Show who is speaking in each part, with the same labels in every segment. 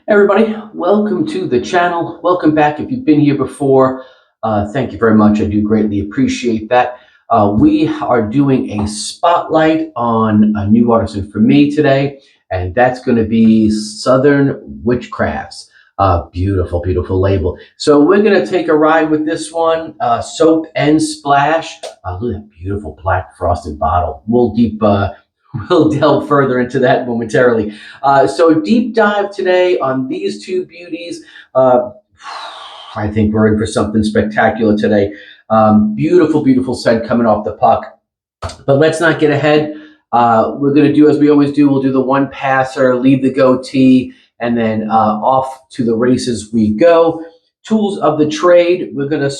Speaker 1: Everybody, welcome to the channel. Welcome back if you've been here before. Thank you very much. I do greatly appreciate that. We are doing a spotlight on a new artisan for me today, and that's going to be Southern Witchcrafts. Beautiful, beautiful label. So we're going to take a ride with this one, Soap and Splash. Look at that beautiful black frosted bottle. We'll delve further into that momentarily. So deep dive today on these two beauties. I think we're in for something spectacular today. Beautiful, beautiful scent coming off the puck. But let's not get ahead. We're going to do as we always do. We'll do the one passer, leave the goatee, and then off to the races we go. Tools of the trade. We're going to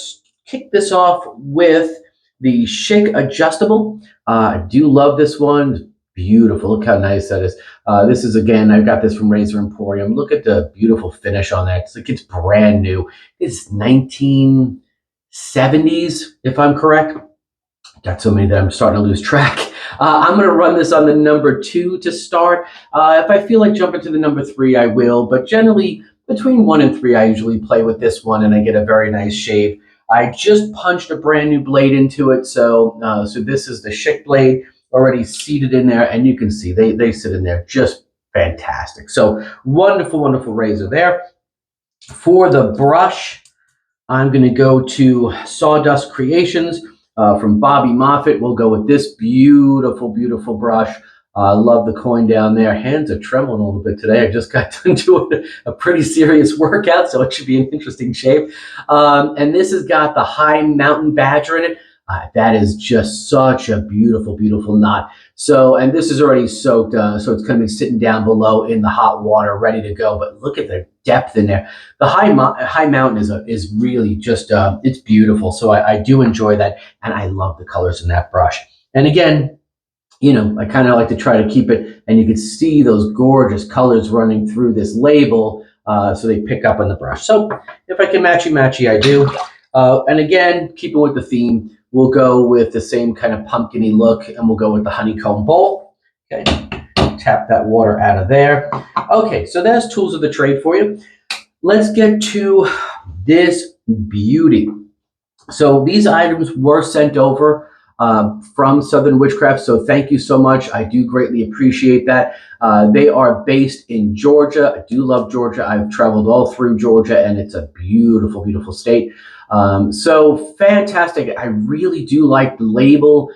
Speaker 1: kick this off with the Schick Adjustable. I do love this one. Beautiful. Look how nice that is. This is, again, I got this from Razor Emporium. Look at the beautiful finish on that. It's like it's brand new. It's 1970s, if I'm correct. Got so many that I'm starting to lose track. I'm going to run this on the number 2 to start. If I feel like jumping to the number 3, I will. But generally, between 1 and 3, I usually play with this one, and I get a very nice shave. I just punched a brand new blade into it. So this is the Schick blade, already seated in there, and you can see they sit in there just fantastic. So wonderful, wonderful razor there. For the brush, I'm going to go to Sawdust Creations from Bobby Moffett. We'll go with this beautiful, beautiful brush. Love the coin down there. Hands are trembling a little bit today. I just got done doing a pretty serious workout, so it should be an interesting shape. And this has got the High Mountain Badger in it. That is just such a beautiful, beautiful knot. So, and this is already soaked, so it's going to be sitting down below in the hot water, ready to go. But look at the depth in there. The High Mountain is really just, it's beautiful. So I do enjoy that, and I love the colors in that brush. And again, you know, I kind of like to try to keep it, and you can see those gorgeous colors running through this label, so they pick up on the brush. So if I can matchy, I do. And again, keeping with the theme, we'll go with the same kind of pumpkin-y look, and we'll go with the honeycomb bowl. Okay, tap that water out of there. Okay, so that's tools of the trade for you. Let's get to this beauty. So these items were sent over from Southern Witchcrafts, so thank you so much. I do greatly appreciate that. They are based in Georgia. I do love Georgia. I've traveled all through Georgia, and it's a beautiful, beautiful state. So fantastic. I really do like the label.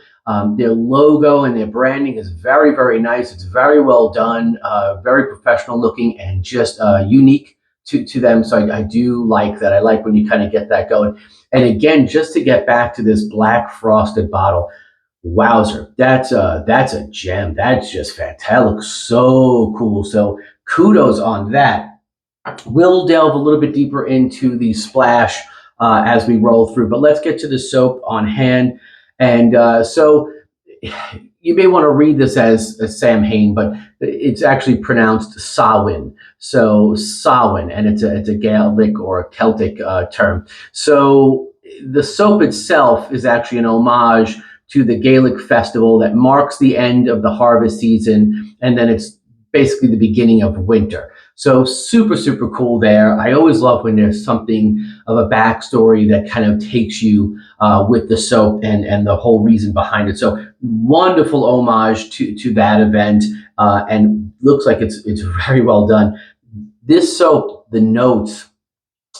Speaker 1: Their logo and their branding is very, very nice. It's very well done, very professional looking, and just unique to them. So I do like that. I like when you kind of get that going. And again, just to get back to this black frosted bottle, wowzer, that's a gem. That's just fantastic. That looks so cool. So kudos on that. We'll delve a little bit deeper into the splash as we roll through, but let's get to the soap on hand. And so you may want to read this as Samhain, but it's actually pronounced Samhain. So Samhain, and it's a Gaelic or a Celtic term. So the soap itself is actually an homage to the Gaelic festival that marks the end of the harvest season, and then it's basically the beginning of winter. So super, super cool there. I always love when there's something of a backstory that kind of takes you with the soap and the whole reason behind it. So wonderful homage to that event, and looks like it's very well done. This soap, the notes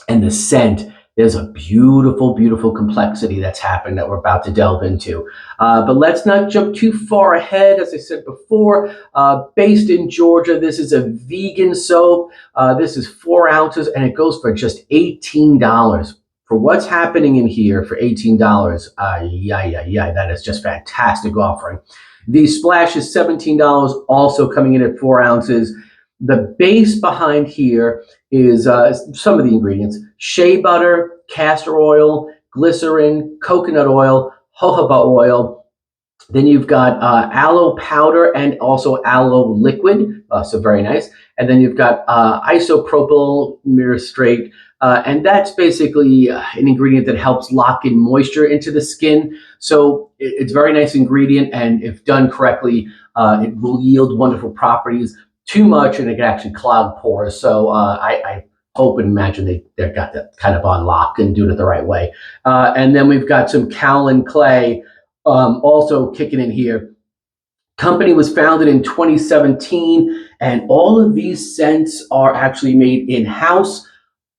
Speaker 1: and the scent, there's a beautiful, beautiful complexity that's happened that we're about to delve into. But let's not jump too far ahead. As I said before, based in Georgia, this is a vegan soap. This is 4 ounces, and it goes for just $18. For what's happening in here for $18, that is just fantastic offering. The splash is $17, also coming in at 4 ounces. The base behind here is some of the ingredients: shea butter, castor oil, glycerin, coconut oil, jojoba oil. Then you've got aloe powder and also aloe liquid, so very nice. And then you've got isopropyl myristrate, and that's basically an ingredient that helps lock in moisture into the skin. So it's a very nice ingredient, and if done correctly, it will yield wonderful properties. too much and it can actually clog pores. So I hope and imagine they've got that kind of on lock and doing it the right way. And then we've got some Callan Clay also kicking in here. Company was founded in 2017, and all of these scents are actually made in-house.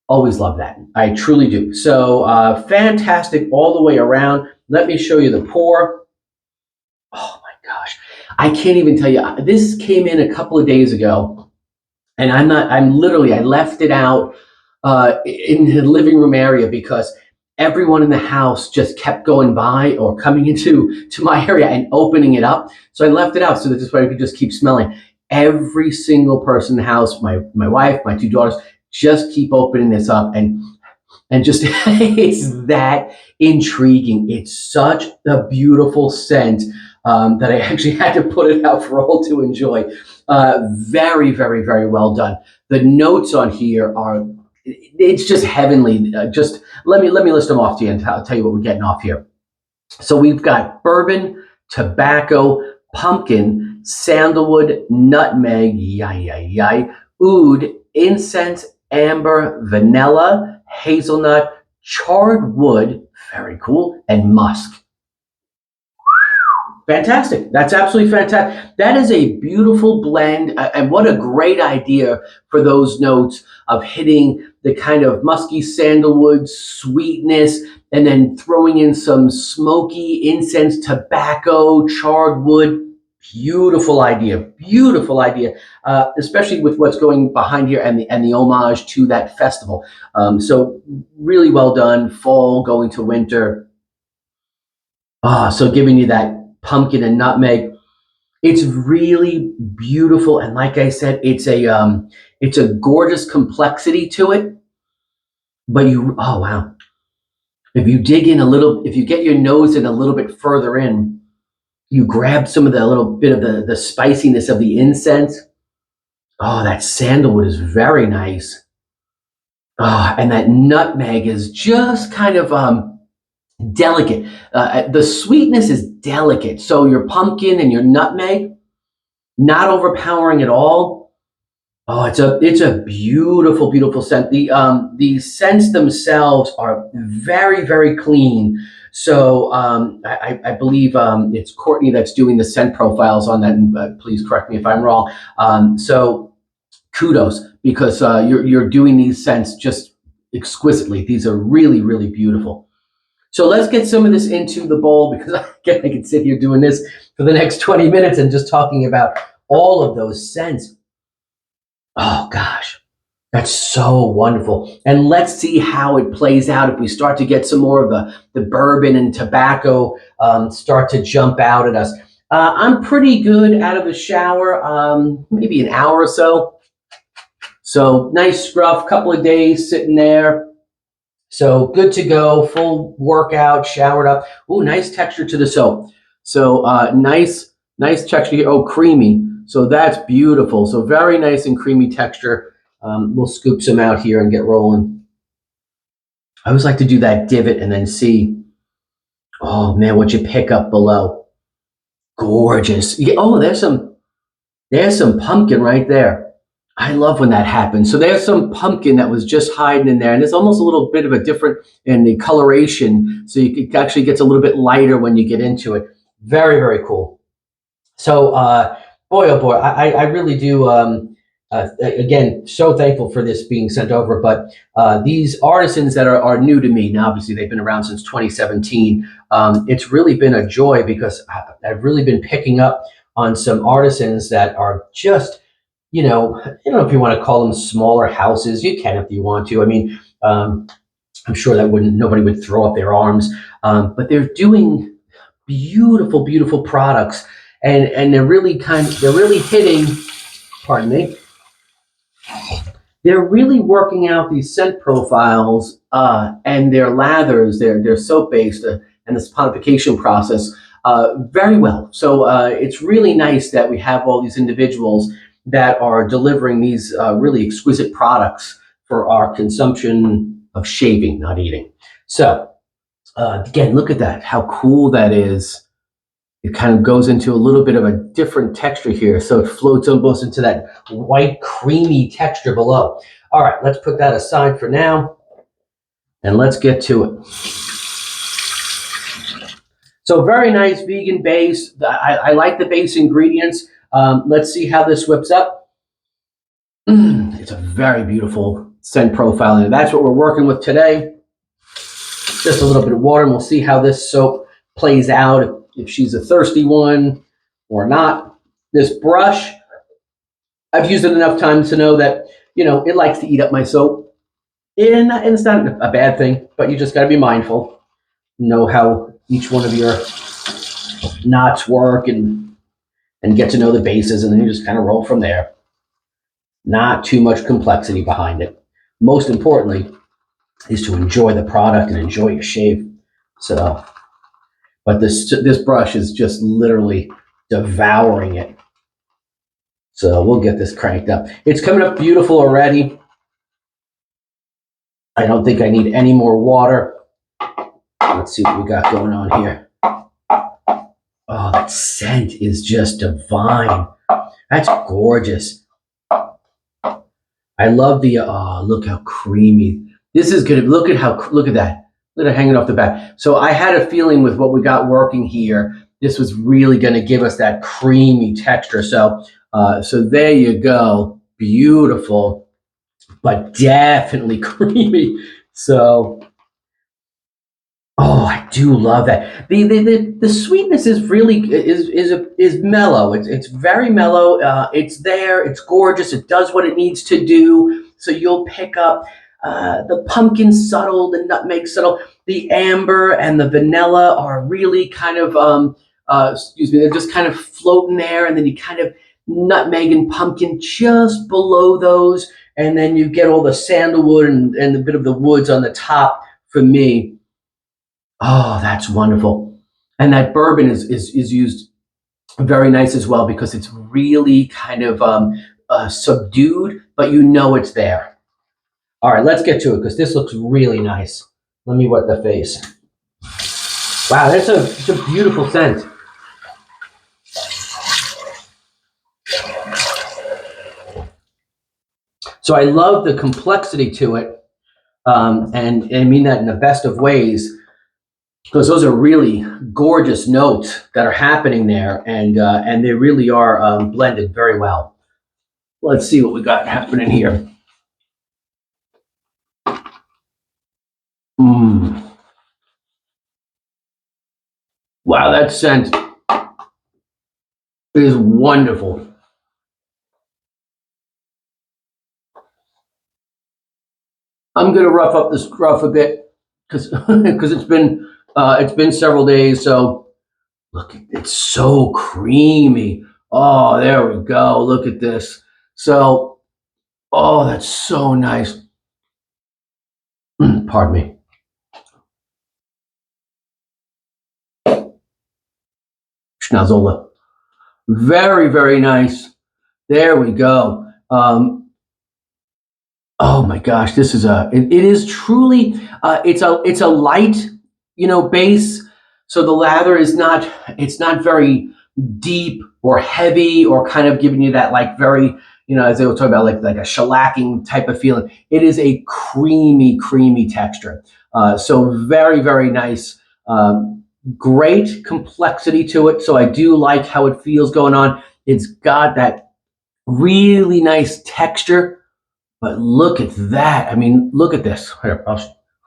Speaker 1: Always love that. I truly do. So fantastic all the way around. Let me show you the pour. Oh my gosh. I can't even tell you. This came in a couple of days ago, and I left it out in the living room area because everyone in the house just kept going by or coming into my area and opening it up. So I left it out so that this way I could just keep smelling. Every single person in the house, my wife, my two daughters, just keep opening this up and just it's that intriguing. It's such a beautiful scent that I actually had to put it out for all to enjoy. Very, very, very well done. The notes on here are, it's just heavenly. Just let me list them off to you and I'll tell you what we're getting off here. So we've got bourbon, tobacco, pumpkin, sandalwood, nutmeg, oud, incense, amber, vanilla, hazelnut, charred wood, very cool, and musk. Fantastic. That's absolutely fantastic. That is a beautiful blend, and what a great idea for those notes of hitting the kind of musky sandalwood sweetness and then throwing in some smoky incense, tobacco, charred wood. Beautiful idea. Beautiful idea, especially with what's going behind here and the homage to that festival. So really well done. Fall going to winter. So giving you that pumpkin and nutmeg. It's really beautiful, and like I said, it's a gorgeous complexity to it. But oh wow, if you dig in a little, if you get your nose in a little bit further in, you grab some of the little bit of the spiciness of the incense. Oh, that sandalwood is very nice. And that nutmeg is just kind of delicate. The sweetness is delicate. So your pumpkin and your nutmeg, not overpowering at all. Oh, it's a beautiful, beautiful scent. The scents themselves are very, very clean. So I believe it's Courtney that's doing the scent profiles on that. And please correct me if I'm wrong. So kudos, because you're doing these scents just exquisitely. These are really, really beautiful. So let's get some of this into the bowl, because I can sit here doing this for the next 20 minutes and just talking about all of those scents. Oh gosh, that's so wonderful. And let's see how it plays out if we start to get some more of the bourbon and tobacco start to jump out at us. I'm pretty good out of the shower, maybe an hour or so. So nice scruff, couple of days sitting there. So good to go, full workout, showered up. Oh, nice texture to the soap. So nice texture here. Oh, creamy. So that's beautiful. So very nice and creamy texture. We'll scoop some out here and get rolling. I always like to do that divot and then see, oh man, what you pick up below. Gorgeous. Yeah, oh, there's some pumpkin right there. I love when that happens. So there's some pumpkin that was just hiding in there, and it's almost a little bit of a different in the coloration. So it actually gets a little bit lighter when you get into it. Very, very cool. So boy, oh boy, I really do. Again, so thankful for this being sent over. But these artisans that are new to me, now obviously they've been around since 2017. It's really been a joy, because I've really been picking up on some artisans that are just, I don't know if you want to call them smaller houses. You can if you want to. I mean, I'm sure that nobody would throw up their arms, but they're doing beautiful, beautiful products, and they're really hitting. Pardon me. They're really working out these scent profiles and their lathers, their soap based, and this ponification process very well. So it's really nice that we have all these individuals that are delivering these really exquisite products for our consumption of shaving, not eating. So again, look at that, how cool that is. it kind of goes into a little bit of a different texture here. So it floats almost into that white, creamy texture below. All right, let's put that aside for now, and let's get to it. So very nice vegan base. I like the base ingredients. Let's see how this whips up. It's a very beautiful scent profile, and that's what we're working with today. Just a little bit of water, and we'll see how this soap plays out, if she's a thirsty one or not. This brush, I've used it enough times to know that, you know, it likes to eat up my soap. And it's not a bad thing, but you just got to be mindful. Know how each one of your knots work and get to know the bases, and then you just kind of roll from there. Not too much complexity behind it. Most importantly is to enjoy the product and enjoy your shave. So, but this brush is just literally devouring it. So we'll get this cranked up. It's coming up beautiful already. I don't think I need any more water. Let's see what we got going on here. Oh, that scent is just divine. That's gorgeous. I love the, look how creamy. This is gonna, look at that. Look at it hanging off the back. So I had a feeling with what we got working here, this was really gonna give us that creamy texture. So, so there you go. Beautiful, but definitely creamy. So, oh, I do love that. The sweetness is really is mellow. It's very mellow. It's there. It's gorgeous. It does what it needs to do. So you'll pick up the pumpkin subtle, the nutmeg subtle, the amber and the vanilla are really kind of they're just kind of floating there, and then you kind of nutmeg and pumpkin just below those, and then you get all the sandalwood and a bit of the woods on the top for me. Oh, that's wonderful. And that bourbon is used very nice as well, because it's really kind of subdued, but you know it's there. All right, let's get to it, because this looks really nice. Let me wet the face. Wow, it's a beautiful scent. So I love the complexity to it, and I mean that in the best of ways, because those are really gorgeous notes that are happening there, and they really are blended very well. Let's see what we got happening here. Wow, that scent is wonderful. I'm going to rough up this scruff a bit, because it's been several days. So look, it's so creamy. Oh, there we go. Look at this. So, oh, that's so nice. Pardon me. Schnazzola. Very, very nice. There we go. Oh my gosh, this is it is truly, it's a light, base. So the lather is not, it's not very deep or heavy, or kind of giving you that like very, as they were talking about, like a shellacking type of feeling. It is a creamy texture. So very, very nice. Great complexity to it. So I do like how it feels going on. It's got that really nice texture. But look at that. I mean, look at this. I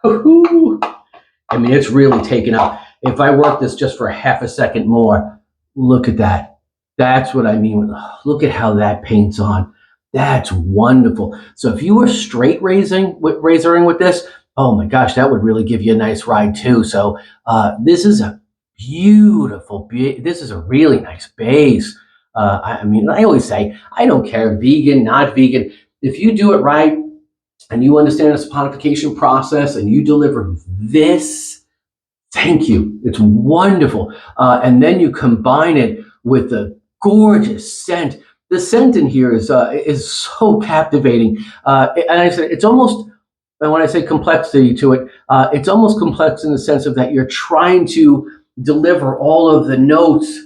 Speaker 1: mean, it's really taken up. If I work this just for half a second more, look at that. That's what I mean. Look at how that paints on. That's wonderful. So if you were straight razoring with this, oh my gosh, that would really give you a nice ride too. So this is a beautiful, this is a really nice base. I mean, I always say, I don't care, vegan, not vegan. If you do it right and you understand the saponification process and you deliver this, thank you. It's wonderful. And then you combine it with the gorgeous scent. The scent in here is so captivating. And I said, it's almost, and when I say complexity to it, it's almost complex in the sense of that you're trying to deliver all of the notes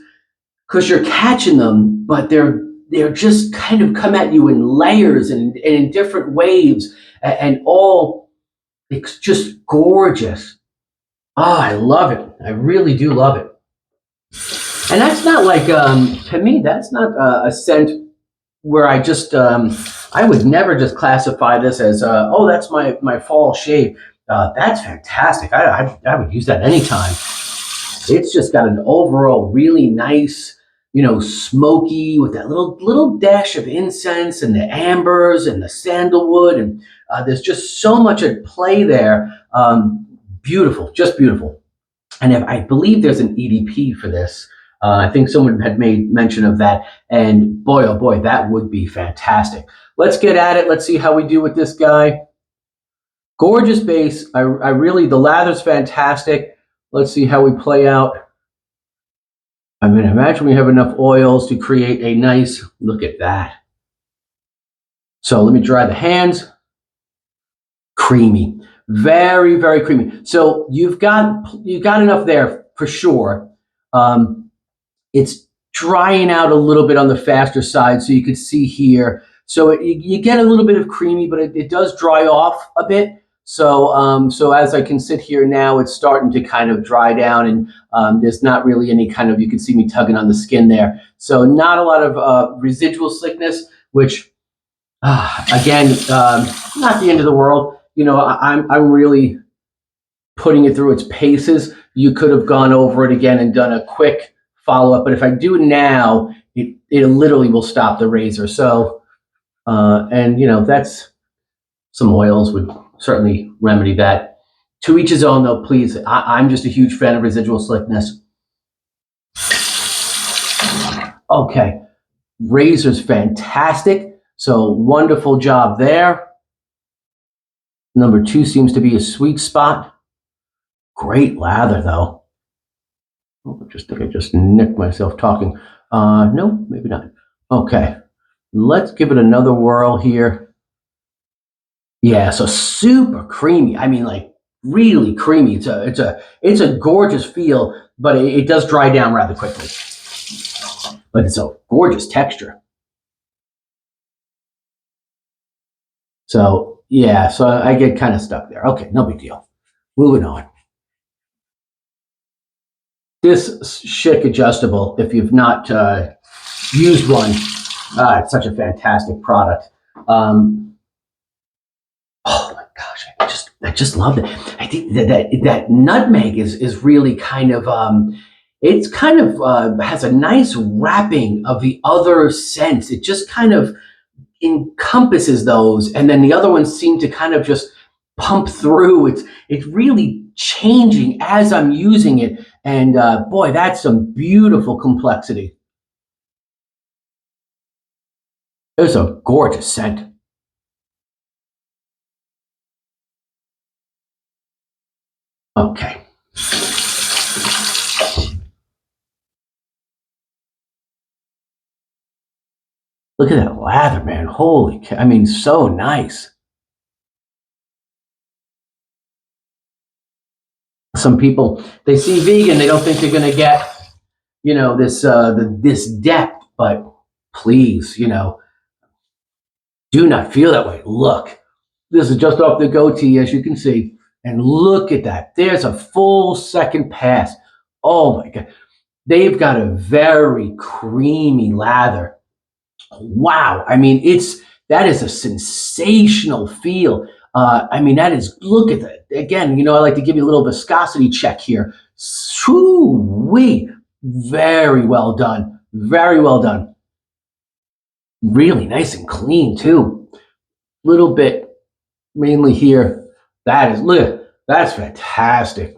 Speaker 1: because you're catching them, but they're just kind of come at you in layers and in different waves, and all it's just gorgeous. Oh, I love it. I really do love it. And that's not like to me, that's not a scent where I would never just classify this as oh, that's my fall shave. That's fantastic. I would use that anytime. It's just got an overall really nice, smoky with that little dash of incense and the ambers and the sandalwood, and there's just so much at play there. Beautiful, just beautiful. And I believe there's an EDP for this. I think someone had made mention of that, and boy, oh boy, that would be fantastic. Let's get at it. Let's see how we do with this guy. Gorgeous base. I really, the lather's fantastic. Let's see how we play out. I mean, imagine we have enough oils to create a nice, look at that. So let me dry the hands. Creamy, very, very creamy. So you've got enough there for sure. It's drying out a little bit on the faster side, so you can see here. So you get a little bit of creamy, but it does dry off a bit. So as I can sit here now, it's starting to kind of dry down, and there's not really any kind of, you can see me tugging on the skin there. So not a lot of residual slickness, which again, not the end of the world. I'm really putting it through its paces. You could have gone over it again and done a quick follow-up, but if I do it now, it literally will stop the razor. So, and that's, some oils would certainly remedy that. To each his own, though, please. I'm just a huge fan of residual slickness. Okay, razor's fantastic. So wonderful job there. Number 2 seems to be a sweet spot. Great lather, though. Oh, I think I just nicked myself talking. No, maybe not. Okay, let's give it another whirl here. Yeah, so super creamy. I mean, like really creamy. It's a gorgeous feel, but it does dry down rather quickly. But it's a gorgeous texture. So yeah, so I get kind of stuck there. Okay, no big deal. Moving on. This Schick Adjustable, if you've not used one, it's such a fantastic product. Oh my gosh, I just love it. I think that nutmeg is really kind of it's kind of has a nice wrapping of the other scents. It just kind of encompasses those, and then the other ones seem to kind of just pump through. It's really changing as I'm using it, and boy, that's some beautiful complexity. It's a gorgeous scent. Okay. Look at that lather, man. Holy cow. I mean, so nice. Some people, they see vegan, they don't think they're going to get, this depth, but please, do not feel that way. Look, this is just off the goatee, as you can see, and look at that. There's a full second pass. Oh my God. They've got a very creamy lather. Wow. I mean, that is a sensational feel. I mean, that is, look at that. Again, I like to give you a little viscosity check here. Wee. Very well done. Very well done. Really nice and clean, too. Little bit, mainly here. Look, that's fantastic.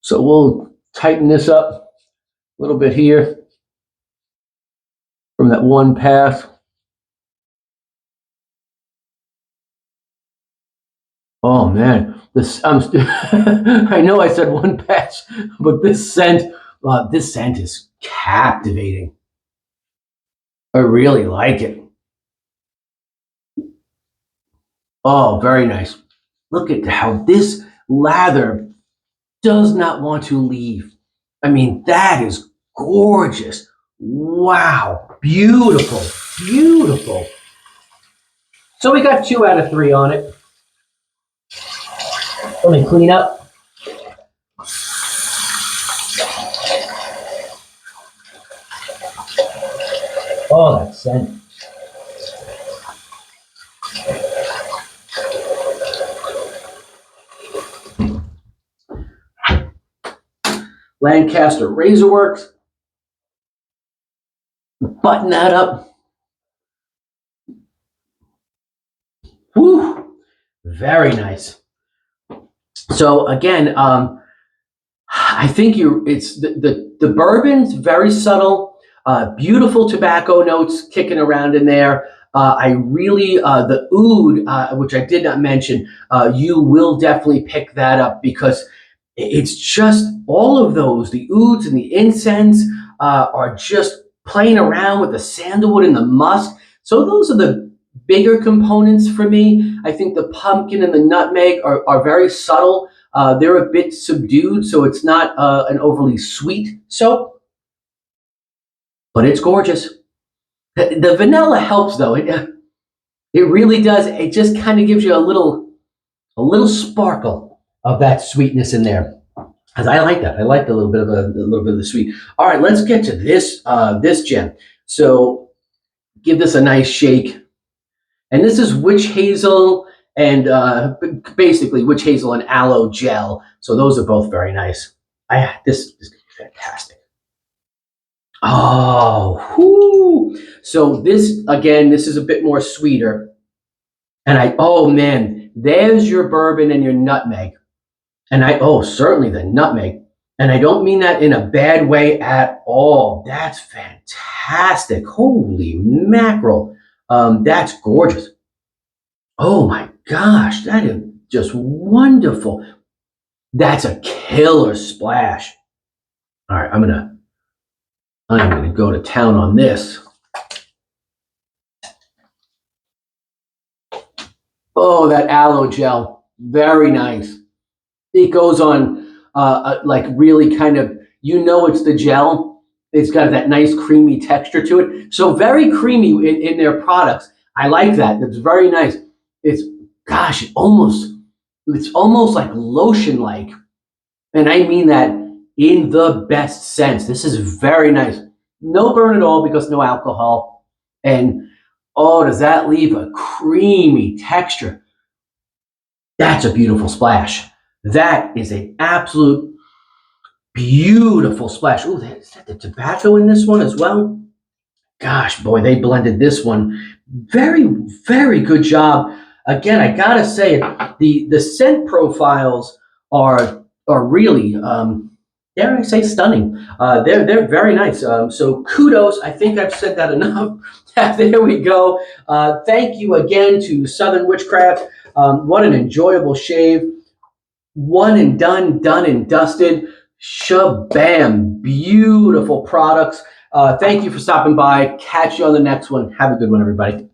Speaker 1: So we'll tighten this up a little bit here from that one pass. Oh man, I know I said one pass, but this scent is captivating. I really like it. Oh, very nice. Look at how this lather does not want to leave. I mean, that is gorgeous. Wow, beautiful, beautiful. So we got 2 out of 3 on it. Let me clean up. Oh, that scent. Lancaster Razor Works. Button that up. Whew, very nice. So again, I think it's the bourbon's very subtle, beautiful tobacco notes kicking around in there. I really the oud, which I did not mention, you will definitely pick that up because it's just all of those. The ouds and the incense are just playing around with the sandalwood and the musk. So those are the bigger components for me. I think the pumpkin and the nutmeg are very subtle. They're a bit subdued, so it's not an overly sweet soap, but it's gorgeous. The vanilla helps though. It really does. It just kind of gives you a little sparkle of that sweetness in there. Because I like that. I like a little bit of the sweet. All right, let's get to this gem. So give this a nice shake. And this is witch hazel and basically witch hazel and aloe gel. So those are both very nice. This is fantastic. Oh, whoo. So this, again, this is a bit more sweeter. And oh man, there's your bourbon and your nutmeg. And certainly the nutmeg. And I don't mean that in a bad way at all. That's fantastic. Holy mackerel. That's gorgeous. Oh my gosh, that is just wonderful. That's a killer splash. All right, I'm gonna go to town on this. Oh, that aloe gel, very nice. It goes on like really kind of, it's the gel. It's got that nice creamy texture to it. So very creamy in their products. I like that. It's very nice. It's almost like lotion-like. And I mean that in the best sense. This is very nice. No burn at all because no alcohol. And does that leave a creamy texture? That's a beautiful splash. That is an absolute beautiful splash. Oh, is that the tobacco in this one as well? Gosh, boy, they blended this one. Very, very good job. Again, I gotta say, the scent profiles are really, dare I say, stunning. They're very nice. So kudos. I think I've said that enough. There we go. Thank you again to Southern Witchcrafts. What an enjoyable shave. One and done and dusted. Shabam. Beautiful products. Thank you for stopping by. Catch you on the next one. Have a good one, everybody.